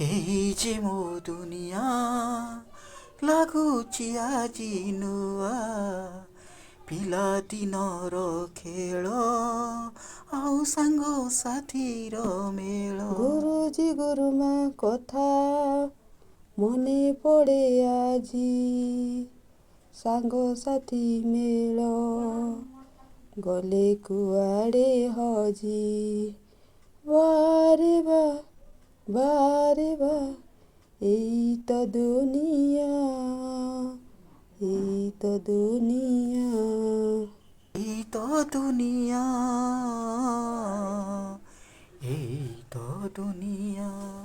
ଏଇ ଯେ ମୋ ଦୁନିଆ ଲାଗୁଛି ଆଜି ନୂଆ ପିଲାଦିନର ଖେଳ ଆଉ ସାଙ୍ଗସାଥୀର ମେଳ। ଗୁରୁଜୀ ଗୁରୁମା କଥା ମନେ ପଡ଼େ ଆଜି, ସାଙ୍ଗସାଥୀ ମେଳ ଗଲେ କୁଆଡ଼େ ହଜି। ବାରେ ବା ବାରେ ବା ଏଇ ତ ଦୁନିଆ, ଏଇ ତ ଦୁନିଆ। ଏଇ ତ ଦୁନିଆ, ଏଇ ତ ଦୁନିଆ।